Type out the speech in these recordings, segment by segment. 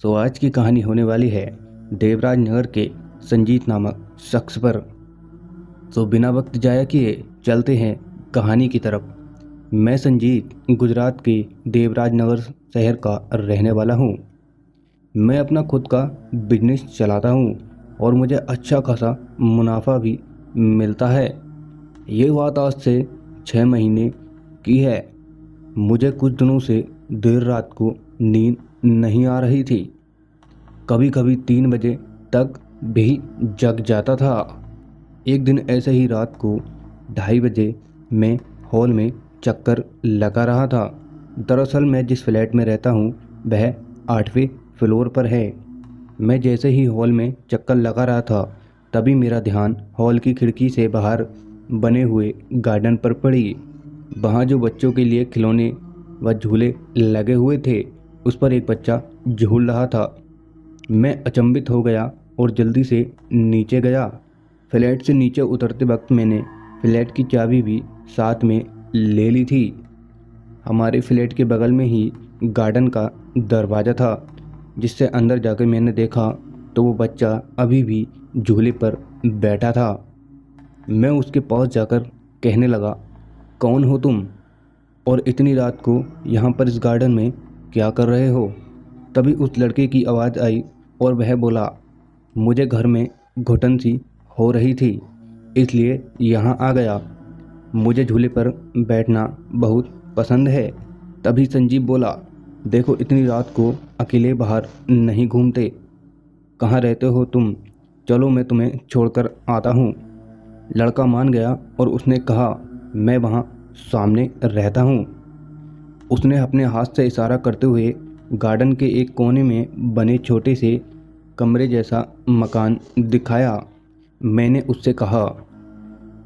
आज की कहानी होने वाली है देवराज नगर के संजीत नामक शख्स पर। बिना वक्त जाया किए चलते हैं कहानी की तरफ। मैं संजीत गुजरात के देवराज नगर शहर का रहने वाला हूँ। मैं अपना खुद का बिजनेस चलाता हूँ और मुझे अच्छा खासा मुनाफा भी मिलता है। ये बात आज से 6 महीने की है। मुझे कुछ दिनों से देर रात को नींद नहीं आ रही थी। कभी कभी 3 बजे तक भी जग जाता था। एक दिन ऐसे ही रात को 2:30 बजे मैं हॉल में चक्कर लगा रहा था। दरअसल मैं जिस फ्लैट में रहता हूँ वह 8वें फ्लोर पर है। मैं जैसे ही हॉल में चक्कर लगा रहा था तभी मेरा ध्यान हॉल की खिड़की से बाहर बने हुए गार्डन पर पड़ी। वहाँ जो बच्चों के लिए खिलौने व झूले लगे हुए थे उस पर एक बच्चा झूल रहा था। मैं अचंभित हो गया और जल्दी से नीचे गया। फ्लैट से नीचे उतरते वक्त मैंने फ्लैट की चाबी भी साथ में ले ली थी। हमारे फ्लैट के बगल में ही गार्डन का दरवाज़ा था जिससे अंदर जाकर मैंने देखा तो वो बच्चा अभी भी झूले पर बैठा था। मैं उसके पास जाकर कहने लगा, कौन हो तुम और इतनी रात को यहाँ पर इस गार्डन में क्या कर रहे हो? तभी उस लड़के की आवाज़ आई और वह बोला, मुझे घर में घुटन सी हो रही थी इसलिए यहाँ आ गया। मुझे झूले पर बैठना बहुत पसंद है। तभी संजीव बोला, देखो इतनी रात को अकेले बाहर नहीं घूमते। कहाँ रहते हो तुम? चलो मैं तुम्हें छोड़कर आता हूँ। लड़का मान गया और उसने कहा, मैं वहाँ सामने रहता हूँ। उसने अपने हाथ से इशारा करते हुए गार्डन के एक कोने में बने छोटे से कमरे जैसा मकान दिखाया। मैंने उससे कहा,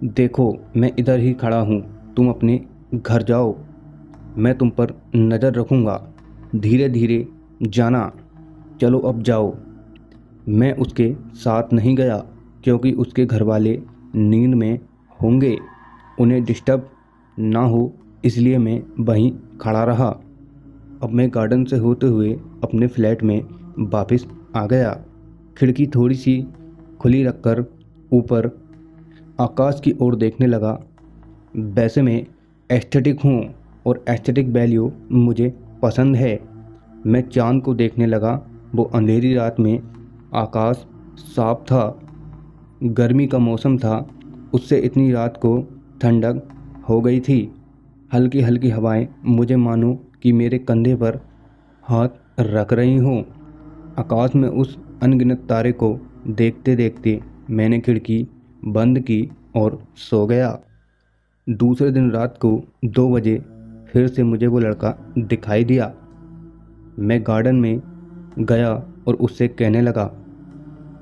देखो मैं इधर ही खड़ा हूँ, तुम अपने घर जाओ, मैं तुम पर नज़र रखूँगा, धीरे धीरे जाना, चलो अब जाओ। मैं उसके साथ नहीं गया क्योंकि उसके घर वाले नींद में होंगे, उन्हें डिस्टर्ब ना हो इसलिए मैं वहीं खड़ा रहा। अब मैं गार्डन से होते हुए अपने फ्लैट में वापस आ गया। खिड़की थोड़ी सी खुली रखकर ऊपर आकाश की ओर देखने लगा। वैसे मैं एस्थेटिक हूँ और एस्थेटिक वैल्यू मुझे पसंद है। मैं चांद को देखने लगा। वो अंधेरी रात में आकाश साफ था, गर्मी का मौसम था, उससे इतनी रात को ठंडक हो गई थी। हल्की हल्की हवाएं मुझे मानो कि मेरे कंधे पर हाथ रख रही हों। आकाश में उस अनगिनत तारे को देखते देखते मैंने खिड़की बंद की और सो गया। दूसरे दिन रात को 2 बजे फिर से मुझे वो लड़का दिखाई दिया। मैं गार्डन में गया और उससे कहने लगा,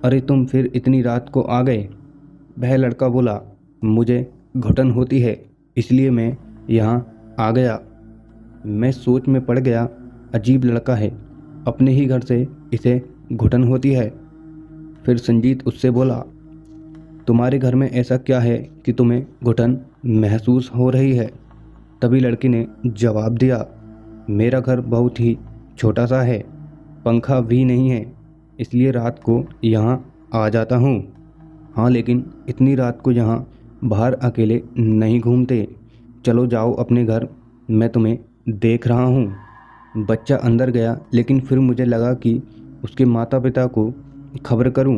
अरे तुम फिर इतनी रात को आ गए? वह लड़का बोला, मुझे घुटन होती है इसलिए मैं यहाँ आ गया। मैं सोच में पड़ गया, अजीब लड़का है, अपने ही घर से इसे घुटन होती है। फिर संजीत उससे बोला, तुम्हारे घर में ऐसा क्या है कि तुम्हें घुटन महसूस हो रही है? तभी लड़के ने जवाब दिया, मेरा घर बहुत ही छोटा सा है, पंखा भी नहीं है, इसलिए रात को यहाँ आ जाता हूँ। हाँ लेकिन इतनी रात को यहाँ बाहर अकेले नहीं घूमते, चलो जाओ अपने घर, मैं तुम्हें देख रहा हूँ। बच्चा अंदर गया लेकिन फिर मुझे लगा कि उसके माता पिता को खबर करूँ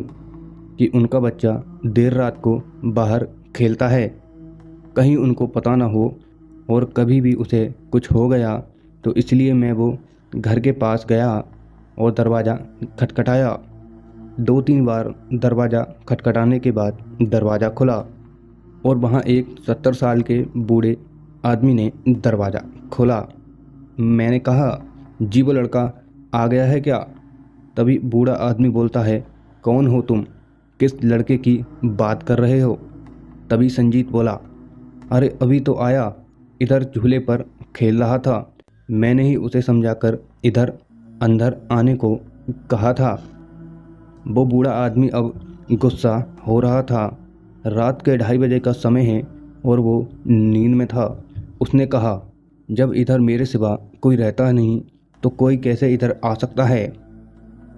कि उनका बच्चा देर रात को बाहर खेलता है, कहीं उनको पता ना हो और कभी भी उसे कुछ हो गया। तो इसलिए मैं वो घर के पास गया और दरवाज़ा खटखटाया। 2-3 बार दरवाज़ा खटखटाने के बाद दरवाज़ा खुला और वहाँ एक 70 साल के बूढ़े आदमी ने दरवाज़ा खोला। मैंने कहा, जी वो लड़का आ गया है क्या? तभी बूढ़ा आदमी बोलता है, कौन हो तुम, किस लड़के की बात कर रहे हो? तभी संजीत बोला, अरे अभी तो आया, इधर झूले पर खेल रहा था, मैंने ही उसे समझाकर इधर अंदर आने को कहा था। वो बूढ़ा आदमी अब गुस्सा हो रहा था। रात के 2:30 बजे का समय है और वो नींद में था। उसने कहा, जब इधर मेरे सिवा कोई रहता नहीं तो कोई कैसे इधर आ सकता है?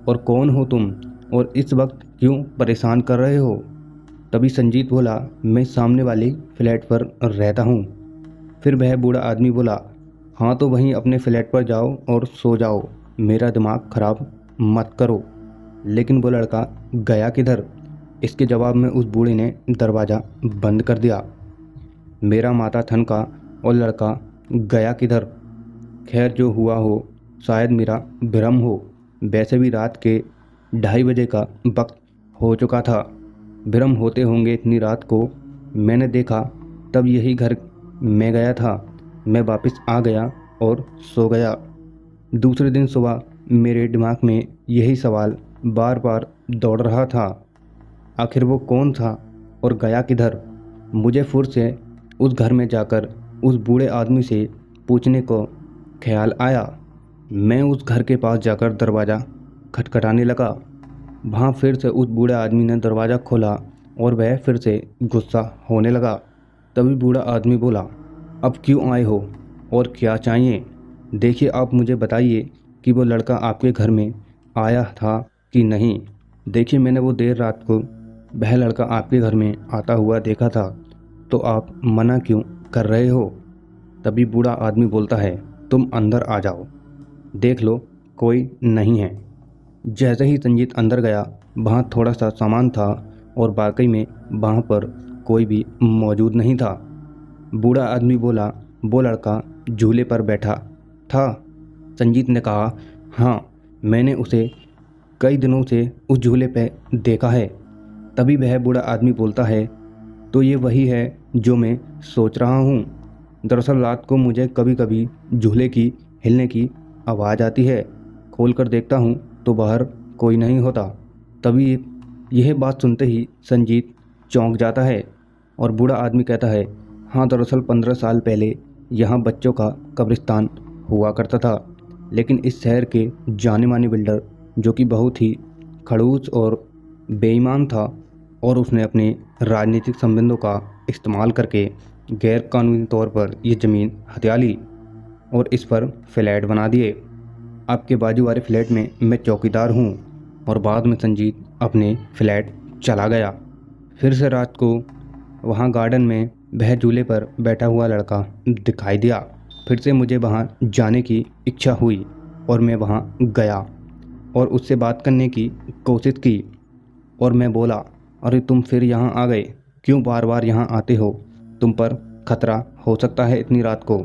और कौन हो तुम और इस वक्त क्यों परेशान कर रहे हो? तभी संजीत बोला, मैं सामने वाले फ्लैट पर रहता हूँ। फिर वह बूढ़ा आदमी बोला, हाँ तो वहीं अपने फ्लैट पर जाओ और सो जाओ, मेरा दिमाग खराब मत करो। लेकिन वो लड़का गया किधर? इसके जवाब में उस बूढ़े ने दरवाज़ा बंद कर दिया। मेरा माथा ठनका और लड़का गया किधर? खैर जो हुआ हो, शायद मेरा भ्रम हो। वैसे भी रात के 2:30 बजे का वक्त हो चुका था। भ्रम होते होंगे इतनी रात को। मैंने देखा तब यही घर मैं गया था। मैं वापस आ गया और सो गया। दूसरे दिन सुबह मेरे दिमाग में यही सवाल बार बार दौड़ रहा था, आखिर वो कौन था और गया किधर? मुझे फिर से उस घर में जाकर उस बूढ़े आदमी से पूछने को ख्याल आया। मैं उस घर के पास जाकर दरवाज़ा खटखटाने लगा। वहाँ फिर से उस बूढ़े आदमी ने दरवाज़ा खोला और वह फिर से गुस्सा होने लगा। तभी बूढ़ा आदमी बोला, अब क्यों आए हो और क्या चाहिए? देखिए आप मुझे बताइए कि वो लड़का आपके घर में आया था कि नहीं। देखिए मैंने वो देर रात को वह लड़का आपके घर में आता हुआ देखा था, तो आप मना क्यों कर रहे हो? तभी बूढ़ा आदमी बोलता है, तुम अंदर आ जाओ, देख लो कोई नहीं है। जैसे ही संजीत अंदर गया, वहाँ थोड़ा सा सामान था और वाकई में वहाँ पर कोई भी मौजूद नहीं था। बूढ़ा आदमी बोला, वो लड़का झूले पर बैठा था। संजीत ने कहा, हाँ मैंने उसे कई दिनों से उस झूले पे देखा है। तभी वह बूढ़ा आदमी बोलता है, तो ये वही है जो मैं सोच रहा हूँ। दरअसल रात को मुझे कभी कभी झूले की हिलने की आवाज़ आती है। खोल कर देखता हूँ तो बाहर कोई नहीं होता। तभी यह बात सुनते ही संजीत चौंक जाता है और बूढ़ा आदमी कहता है, हाँ दरअसल 15 साल पहले यहाँ बच्चों का कब्रिस्तान हुआ करता था। लेकिन इस शहर के जाने माने बिल्डर, जो कि बहुत ही खड़ूस और बेईमान था, और उसने अपने राजनीतिक संबंधों का इस्तेमाल करके गैर कानूनी तौर पर ये ज़मीन हथिया ली और इस पर फ्लैट बना दिए। आपके बाजू वाले फ्लैट में मैं चौकीदार हूँ। और बाद में संजीत अपने फ्लैट चला गया। फिर से रात को वहाँ गार्डन में वह झूले पर बैठा हुआ लड़का दिखाई दिया। फिर से मुझे वहाँ जाने की इच्छा हुई और मैं वहाँ गया और उससे बात करने की कोशिश की। और मैं बोला, अरे तुम फिर यहाँ आ गए, क्यों बार बार यहाँ आते हो? तुम पर खतरा हो सकता है इतनी रात को।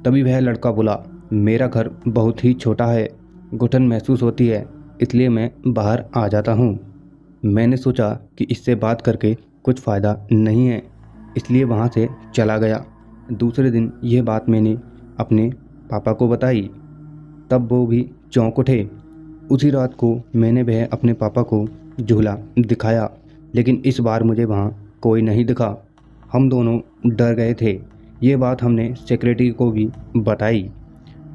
तभी वह लड़का बोला, मेरा घर बहुत ही छोटा है, घुटन महसूस होती है, इसलिए मैं बाहर आ जाता हूँ। मैंने सोचा कि इससे बात करके कुछ फ़ायदा नहीं है, इसलिए वहाँ से चला गया। दूसरे दिन यह बात मैंने अपने पापा को बताई, तब वो भी चौंक उठे। उसी रात को मैंने वह अपने पापा को झूला दिखाया, लेकिन इस बार मुझे वहाँ कोई नहीं दिखा। हम दोनों डर गए थे। ये बात हमने सेक्रेटरी को भी बताई,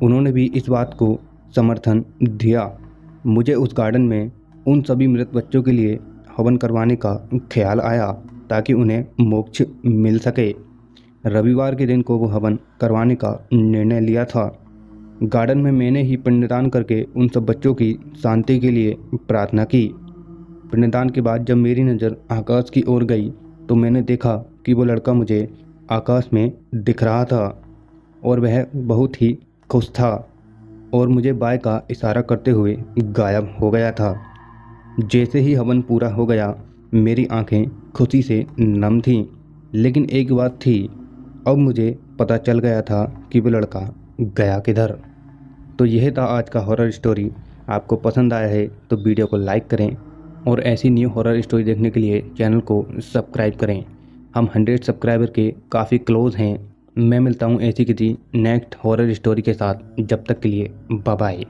उन्होंने भी इस बात को समर्थन दिया। मुझे उस गार्डन में उन सभी मृत बच्चों के लिए हवन करवाने का ख्याल आया ताकि उन्हें मोक्ष मिल सके। रविवार के दिन को वो हवन करवाने का निर्णय लिया था। गार्डन में मैंने ही पिंडदान करके उन सब बच्चों की शांति के लिए प्रार्थना की। पिंडदान के बाद जब मेरी नज़र आकाश की ओर गई तो मैंने देखा कि वो लड़का मुझे आकाश में दिख रहा था और वह बहुत ही खुश था और मुझे बाय का इशारा करते हुए गायब हो गया था। जैसे ही हवन पूरा हो गया, मेरी आंखें खुशी से नम थीं। लेकिन एक बात थी, अब मुझे पता चल गया था कि वो लड़का गया किधर। तो यह था आज का हॉरर स्टोरी। आपको पसंद आया है तो वीडियो को लाइक करें और ऐसी न्यू हॉरर स्टोरी देखने के लिए चैनल को सब्सक्राइब करें। हम 100 सब्सक्राइबर के काफ़ी क्लोज हैं। मैं मिलता हूँ ऐसी किसी नेक्स्ट हॉरर स्टोरी के साथ। जब तक के लिए बाय बाय।